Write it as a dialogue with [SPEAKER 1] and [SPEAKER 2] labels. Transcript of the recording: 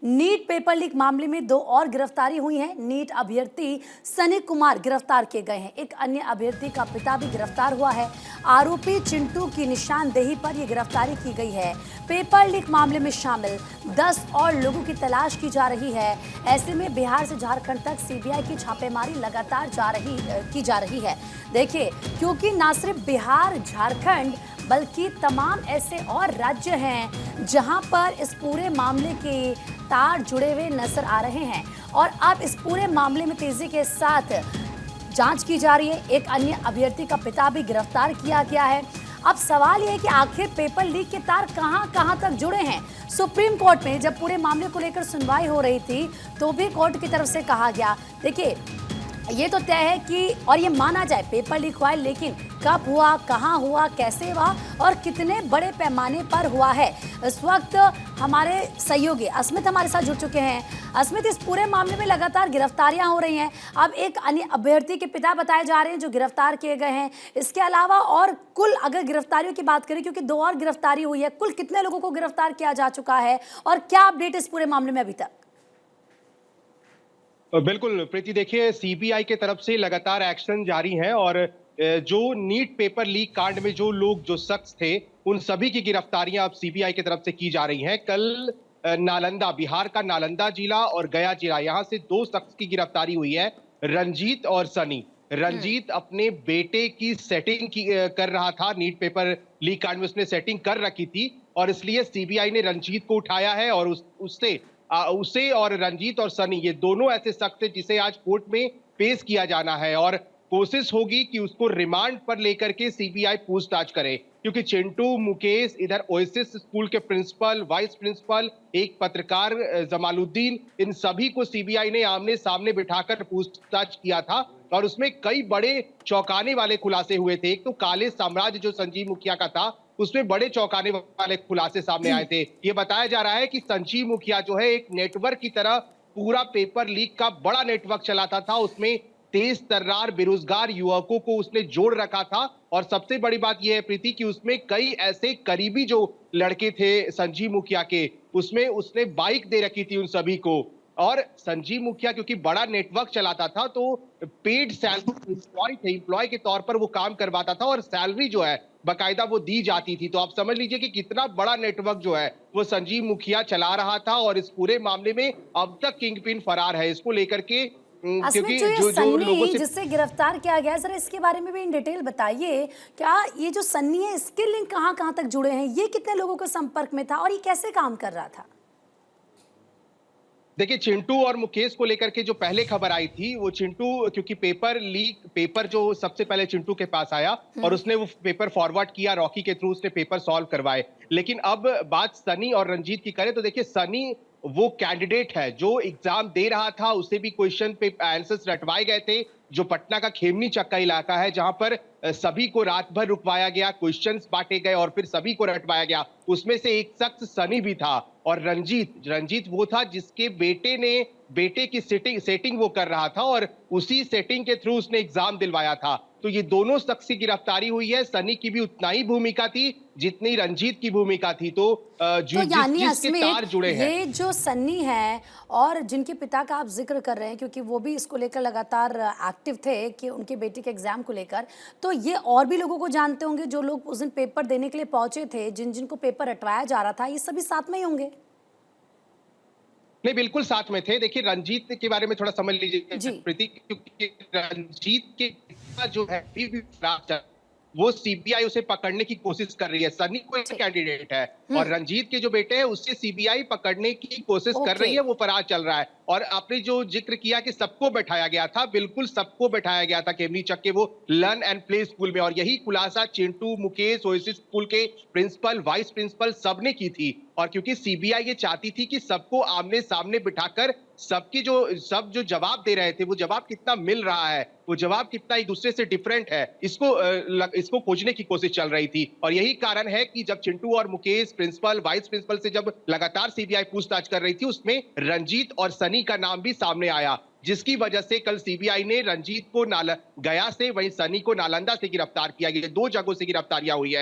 [SPEAKER 1] NEET paper leak मामले में दो और गिरफ्तारी हुई है। नीट अभ्यर्थी सनी कुमार गिरफ्तार किए गए हैं। एक अन्य अभ्यर्थी का पिता भी गिरफ्तार हुआ है। आरोपी चिंटू की निशानदेही पर यह गिरफ्तारी की गई है। पेपर लीक मामले में शामिल 10 और लोगों की तलाश की जा रही है। ऐसे में बिहार से झारखंड तक सीबीआई की छापेमारी लगातार की जा रही है। देखिए, क्योंकि न सिर्फ बिहार झारखंड बल्कि तमाम ऐसे और राज्य हैं जहां पर इस पूरे मामले के तार जुड़े हुए नजर आ रहे हैं और अब इस पूरे मामले में तेजी के साथ जांच की जा रही है। एक अन्य अभ्यर्थी का पिता भी गिरफ्तार किया गया है। अब सवाल यह है कि आखिर पेपर लीक के तार कहां तक जुड़े हैं। सुप्रीम कोर्ट में जब पूरे मामले को लेकर सुनवाई हो रही थी तो भी कोर्ट की तरफ से कहा गया, देखिए ये तो तय है कि और ये माना जाए पेपर लीक हुआ है, लेकिन कब हुआ, कहां हुआ, कैसे हुआ और कितने बड़े पैमाने पर हुआ है। इस वक्त हमारे सहयोगी अस्मित हमारे साथ जुड़ चुके हैं। अस्मित, इस पूरे मामले में लगातार गिरफ्तारियां हो रही हैं। अब एक अन्य अभ्यर्थी के पिता बताए जा रहे हैं जो गिरफ्तार किए गए हैं। इसके अलावा और कुल अगर गिरफ्तारियों की बात करें, क्योंकि दो और गिरफ्तारी हुई है, कुल कितने लोगों को गिरफ्तार किया जा चुका है और क्या अपडेट इस पूरे मामले में अभी तक?
[SPEAKER 2] बिल्कुल प्रीति, देखिए सीबीआई के तरफ से लगातार एक्शन जारी है और जो नीट पेपर लीक कांड में जो शख्स थे उन सभी की गिरफ्तारियां अब सीबीआई की तरफ से की जा रही हैं। कल नालंदा, बिहार का नालंदा जिला और गया जिला, यहां से दो शख्स की गिरफ्तारी हुई है, रंजीत और सनी। रंजीत अपने बेटे की सेटिंग कर रहा था, नीट पेपर लीक कांड में उसने सेटिंग कर रखी थी और इसलिए सीबीआई ने रंजीत को उठाया है और उसे और रंजीत और सनी, ये दोनों ऐसे शख्स हैं जिसे आज कोर्ट में पेश किया जाना है और कोशिश होगी कि उसको रिमांड पर लेकर के सीबीआई पूछताछ करे, क्योंकि चिंटू, मुकेश, इधर ओएसिस स्कूल के प्रिंसिपल, वाइस प्रिंसिपल, एक पत्रकार जमालुद्दीन, इन सभी को सीबीआई ने आमने सामने बिठाकर पूछताछ किया था और उसमें कई बड़े चौंकाने वाले खुलासे हुए थे। एक तो काले साम्राज्य जो संजीव मुखिया का था, उसमें बड़े चौंकाने वाले खुलासे सामने आए थे। ये बताया जा रहा है कि संजीव मुखिया जो है एक नेटवर्क की तरह पूरा पेपर लीक का बड़ा नेटवर्क चलाता था। उसमें तेज तर्रार बेरोजगार युवकों को उसने जोड़ रखा था और सबसे बड़ी बात यह है प्रीति कि उसमें कई ऐसे करीबी जो लड़के थे संजीव मुखिया के, उसमें उसने बाइक दे रखी थी उन सभी को। और संजीव मुखिया क्योंकि बड़ा नेटवर्क चलाता था तो पेड सैलरी एम्प्लॉय के तौर पर वो काम करवाता था और सैलरी जो है बकायदा वो दी जाती थी। तो आप समझ लीजिए कि कितना बड़ा नेटवर्क जो है वो संजीव मुखिया चला रहा था और इस पूरे मामले में अब तक किंगपिन फरार है। इसको लेकर के क्योंकि जो लोगों से
[SPEAKER 1] जिससे गिरफ्तार किया गया, जरा इसके बारे में भी इन डिटेल बताइए। क्या ये जो सन्नी है, इसके लिंक कहां तक जुड़े हैं? ये कितने लोगों के संपर्क में था और ये कैसे काम कर रहा था?
[SPEAKER 2] देखिए, चिंटू और मुकेश को लेकर के जो पहले खबर आई थी, वो चिंटू, क्योंकि पेपर जो सबसे पहले चिंटू के पास आया और उसने वो पेपर फॉरवर्ड किया, रॉकी के थ्रू उसने पेपर सॉल्व करवाए। लेकिन अब बात सनी और रंजीत की करें तो देखिए, सनी वो कैंडिडेट है जो एग्जाम दे रहा था, उसे भी क्वेश्चन पे आंसर्स रटवाए गए थे, जो पटना का खेमनी चक्का इलाका है जहां पर सभी को रात भर रुकवाया गया, क्वेश्चंस बांटे गए और फिर सभी को रटवाया गया। उसमें से एक शख्स सनी भी था और रंजीत वो था जिसके बेटे की सेटिंग वो कर रहा था और उसी सेटिंग के थ्रू उसने एग्जाम दिलवाया था। तो ये दोनों शख्स की गिरफ्तारी हुई है। सनी की भी उतना ही भूमिका थी जितनी रंजीत की भूमिका थी। तो जिसके तार जुड़े हैं,
[SPEAKER 1] ये जो सन्नी है और जिनके पिता का आप जिक्र कर रहे हैं, क्योंकि वो भी इसको लेकर लगातार एक्टिव थे कि उनके बेटे के एग्जाम को लेकर, तो ये और भी लोगों को जानते होंगे जो लोग उस दिन पेपर देने के लिए पहुंचे थे, जिनको पेपर रटवाया जा रहा था, ये सभी साथ में ही होंगे?
[SPEAKER 2] नहीं, बिल्कुल साथ में थे। देखिए, रंजीत के बारे में थोड़ा समझ लीजिए प्रीति, क्योंकि रंजीत के जो है वो सीबीआई उसे पकड़ने की कोशिश कर रही है। सनी को एक कैंडिडेट है और रंजीत के जो बेटे हैं उससे सीबीआई पकड़ने की कोशिश कर रही है, वो फरार चल रहा है। और आपने जो जिक्र किया कि सबको बैठाया गया था, बिल्कुल सबको बैठाया गया था खेमनी चक के वो लर्न एंड प्ले स्कूल में और यही खुलासा चिंटू, मुकेश, ओएसिस स्कूल के प्रिंसिपल, वाइस प्रिंसिपल सबने की थी। और क्योंकि सीबीआई ये चाहती थी कि सबको आमने सामने बिठाकर सब जो जवाब दे रहे थे, वो जवाब कितना मिल रहा है, वो जवाब कितना एक दूसरे से डिफरेंट है, इसको खोजने की कोशिश चल रही थी। और यही कारण है कि जब चिंटू और मुकेश, प्रिंसिपल, वाइस प्रिंसिपल से जब लगातार सीबीआई पूछताछ कर रही थी, उसमें रंजीत और सनी का नाम भी सामने आया, जिसकी वजह से कल सीबीआई ने रंजीत को गया से, वहीं सनी को नालंदा से गिरफ्तार किया गया। दो जगहों से गिरफ्तारियां हुई है।